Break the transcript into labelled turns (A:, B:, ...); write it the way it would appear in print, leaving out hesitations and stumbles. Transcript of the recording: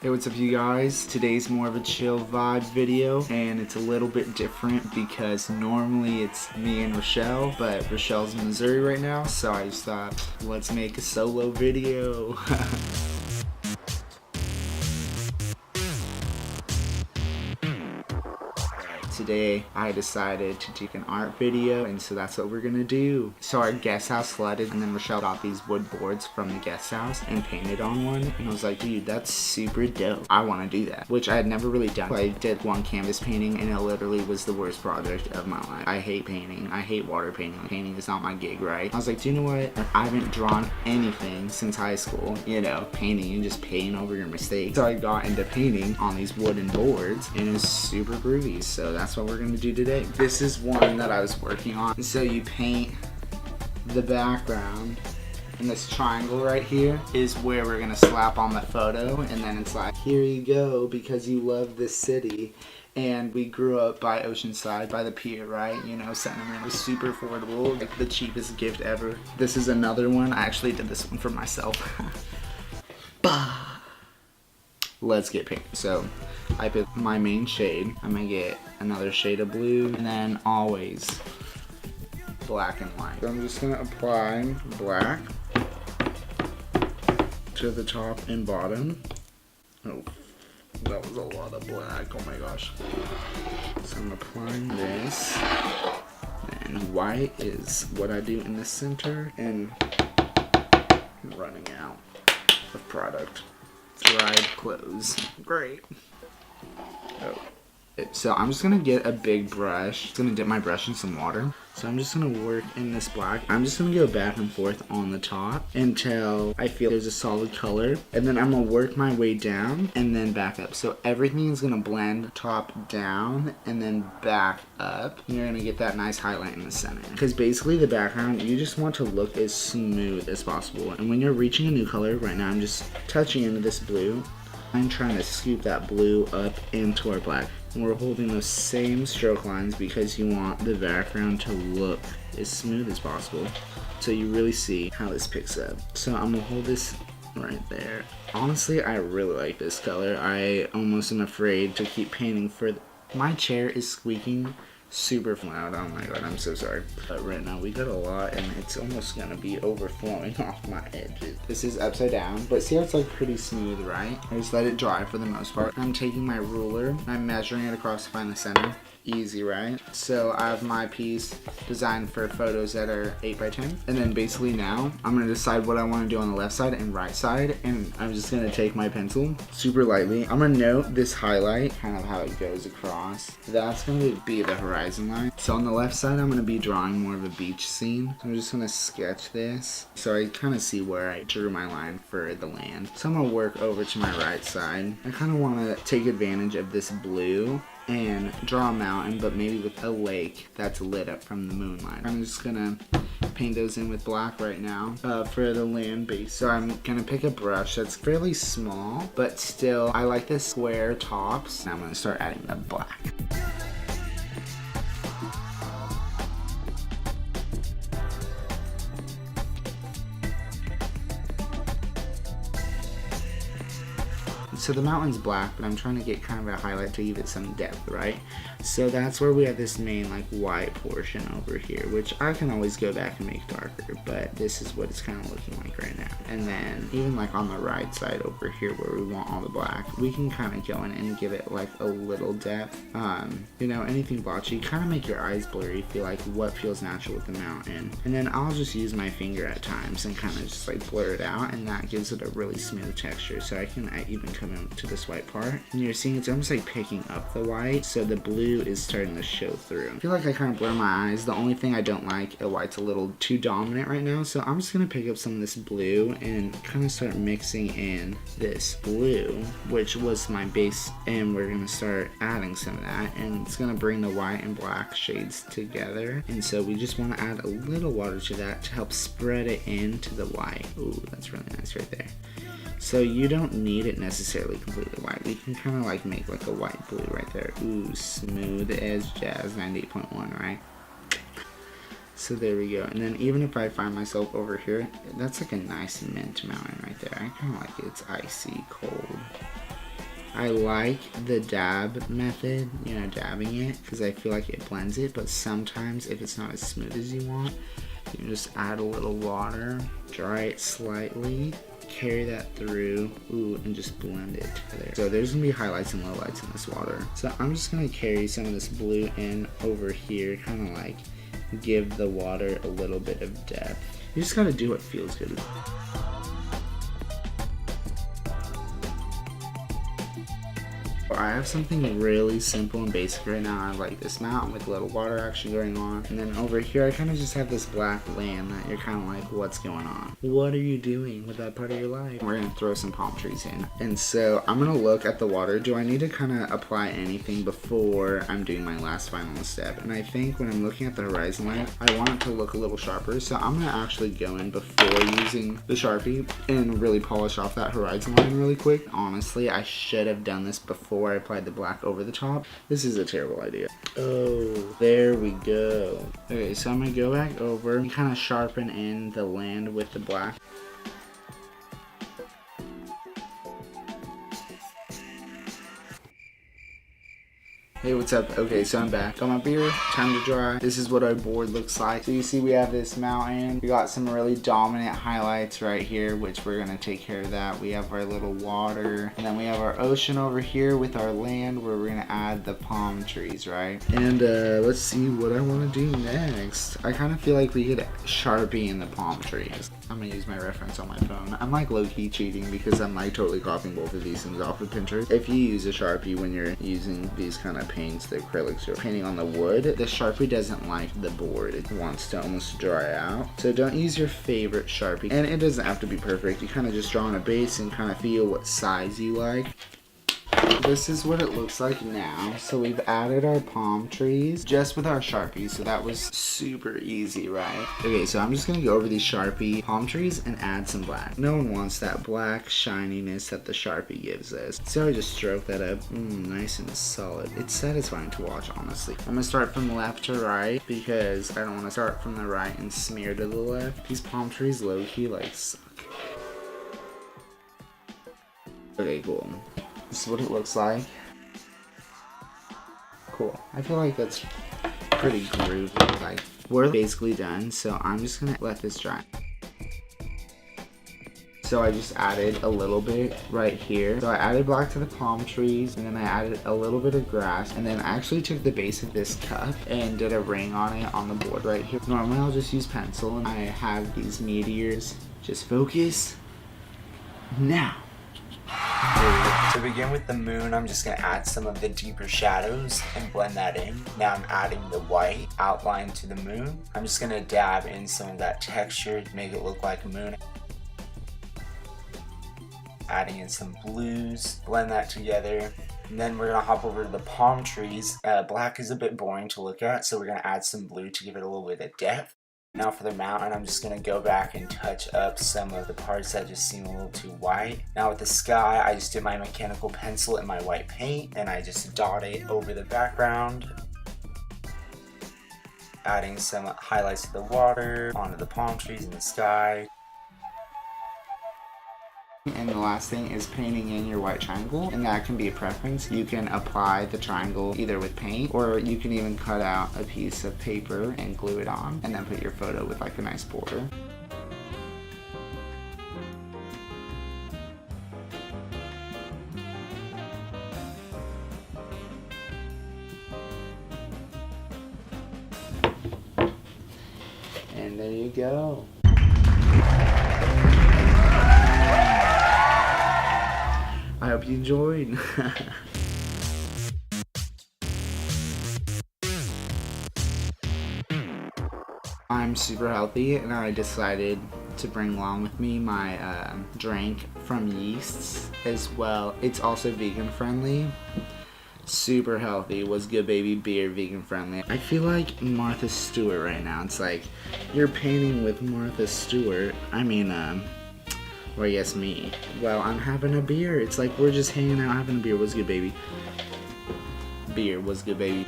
A: Hey, what's up you guys? Today's more of a chill vibe video, and it's a little bit different because normally it's me and Richelle, but Richelle's in Missouri right now, so I just thought, let's make a solo video. Today I decided to take an art video, and so that's what we're gonna do. So our guest house flooded, and then Richelle got these wood boards from the guest house and painted on one, and I was like, dude, that's super dope. I want to do that, which I had never really done. I did one canvas painting and it literally was the worst project of my life. I hate painting. I hate water painting. Painting is not my gig, right? I was like, do you know what? I haven't drawn anything since high school. You know, painting, you just paint over your mistakes. So I got into painting on these wooden boards and it was super groovy. So that's what we're gonna do today. This is one that I was working on. So you paint the background, and this triangle right here is where we're gonna slap on the photo, and then it's like, here you go, because you love this city. And we grew up by Oceanside, by the pier, right? You know, Sentiment was super affordable, like the cheapest gift ever. This is another one. I actually did this one for myself. Let's get painted. So I picked my main shade. I'm gonna get another shade of blue, and then always black and white. So I'm just gonna apply black to the top and bottom. Oh, that was a lot of black, oh my gosh. So I'm applying this, and white is what I do in the center, and I'm running out of product. Dried clothes. Great. Oh. So I'm just gonna get a big brush. I'm gonna dip my brush in some water. So I'm just gonna work in this black. I'm just gonna go back and forth on the top until I feel there's a solid color. And then I'm gonna work my way down and then back up. So everything is gonna blend top down and then back up. You're gonna get that nice highlight in the center. Because basically the background, you just want to look as smooth as possible. And when you're reaching a new color, right now I'm just touching into this blue. I'm trying to scoop that blue up into our black. And we're holding those same stroke lines because you want the background to look as smooth as possible. So you really see how this picks up. So I'm gonna hold this right there. Honestly, I really like this color. I almost am afraid to keep painting my chair is squeaking super loud. Oh my god, I'm so sorry. But right now we got a lot and it's almost gonna be overflowing off my edges. This is upside down, but see how it's like pretty smooth, right? I just let it dry for the most part. I'm taking my ruler, I'm measuring it across to find the center. Easy, right? So I have my piece designed for photos that are 8x10, and then basically now I'm gonna decide what I want to do on the left side and right side, and I'm just gonna take my pencil super lightly. I'm gonna note this highlight, kind of how it goes across. That's gonna be the horizon line. So on the left side I'm gonna be drawing more of a beach scene. I'm just gonna sketch this so I kind of see where I drew my line for the land. So I'm gonna work over to my right side. I kind of want to take advantage of this blue and draw a mountain, but maybe with a lake that's lit up from the moonlight. I'm just gonna paint those in with black right now for the land base. So I'm gonna pick a brush that's fairly small, but still I like the square tops. Now I'm gonna start adding the black. So the mountain's black, but I'm trying to get kind of a highlight to give it some depth, right? So that's where we have this main like white portion over here, which I can always go back and make darker, but this is what it's kind of looking like right now. And then even like on the right side over here where we want all the black, we can kind of go in and give it like a little depth. You know, anything blotchy, kind of make your eyes blurry, feel like what feels natural with the mountain. And then I'll just use my finger at times and kind of just like blur it out, and that gives it a really smooth texture. So I can even come in to this white part, and you're seeing it's almost like picking up the white, so the blue is starting to show through. I feel like I kind of blur my eyes. The only thing I don't like, the white's a little too dominant right now, so I'm just gonna pick up some of this blue and kind of start mixing in this blue, which was my base, and we're gonna start adding some of that, and it's gonna bring the white and black shades together. And so we just want to add a little water to that to help spread it into the white. Ooh, that's really nice right there. So you don't need it necessarily completely white. We can kind of like make like a white blue right there. Ooh, smooth as jazz, 98.1, right? So there we go. And then even if I find myself over here, that's like a nice mint mountain right there. I kind of like it. It's icy cold. I like the dab method, you know, dabbing it, because I feel like it blends it, but sometimes if it's not as smooth as you want, you can just add a little water, dry it slightly, carry that through, and just blend it together. So there's gonna be highlights and lowlights in this water. So I'm just gonna carry some of this blue in over here, kind of like give the water a little bit of depth. You just gotta do what feels good. I have something really simple and basic right now. I have like this mountain with a little water action going on. And then over here, I kind of just have this black land that you're kind of like, what's going on? What are you doing with that part of your life? We're going to throw some palm trees in. And so I'm going to look at the water. Do I need to kind of apply anything before I'm doing my last final step? And I think when I'm looking at the horizon line, I want it to look a little sharper. So I'm going to actually go in before using the Sharpie and really polish off that horizon line really quick. Honestly, I should have done this before I applied the black over the top. This is a terrible idea. Oh, there we go. Okay, so I'm gonna go back over and kind of sharpen in the land with the black. Hey, what's up? Okay, so I'm back. Got my beer, time to dry. This is what our board looks like. So you see we have this mountain. We got some really dominant highlights right here, which we're gonna take care of that. We have our little water, and then we have our ocean over here with our land where we're gonna add the palm trees, right? And let's see what I wanna do next. I kind of feel like we could Sharpie in the palm trees. I'm gonna use my reference on my phone. I'm like low-key cheating because I'm like totally copying both of these things off of Pinterest. If you use a Sharpie when you're using these kind of paints, the acrylics, or painting on the wood, the Sharpie doesn't like the board. It wants to almost dry out. So don't use your favorite Sharpie. And it doesn't have to be perfect. You kind of just draw on a base and kind of feel what size you like. This is what it looks like now. So we've added our palm trees just with our Sharpie. So that was super easy, right? Okay, so I'm just gonna go over these Sharpie palm trees and add some black. No one wants that black shininess that the Sharpie gives us. So I just stroke that up, nice and solid. It's satisfying to watch, honestly. I'm gonna start from left to right because I don't wanna start from the right and smear to the left. These palm trees low-key like suck. Okay, cool. This is what it looks like. Cool. I feel like that's pretty groovy. Like, we're basically done, so I'm just gonna let this dry. So I just added a little bit right here. So I added black to the palm trees, and then I added a little bit of grass, and then I actually took the base of this cup and did a ring on it on the board right here. Normally I'll just use pencil, and I have these meteors. Just focus. Now.
B: To begin with the moon, I'm just going to add some of the deeper shadows and blend that in. Now I'm adding the white outline to the moon. I'm just going to dab in some of that texture to make it look like a moon. Adding in some blues, blend that together. And then we're going to hop over to the palm trees. Black is a bit boring to look at, so we're going to add some blue to give it a little bit of depth. Now for the mountain, I'm just going to go back and touch up some of the parts that just seem a little too white. Now with the sky, I just did my mechanical pencil and my white paint, and I just dot it over the background. Adding some highlights to the water, onto the palm trees and the sky.
A: And the last thing is painting in your white triangle, and that can be a preference. You can apply the triangle either with paint, or you can even cut out a piece of paper and glue it on, and then put your photo with like a nice border. And there you go. I hope you enjoyed. I'm super healthy, and I decided to bring along with me my drink from yeasts as well. It's also vegan friendly. Super healthy. Was good baby beer, vegan friendly. I feel like Martha Stewart right now. It's like you're painting with Martha Stewart. I mean, or I guess me. Well, I'm having a beer. It's like we're just hanging out having a beer. What's good, baby? Beer. What's good, baby?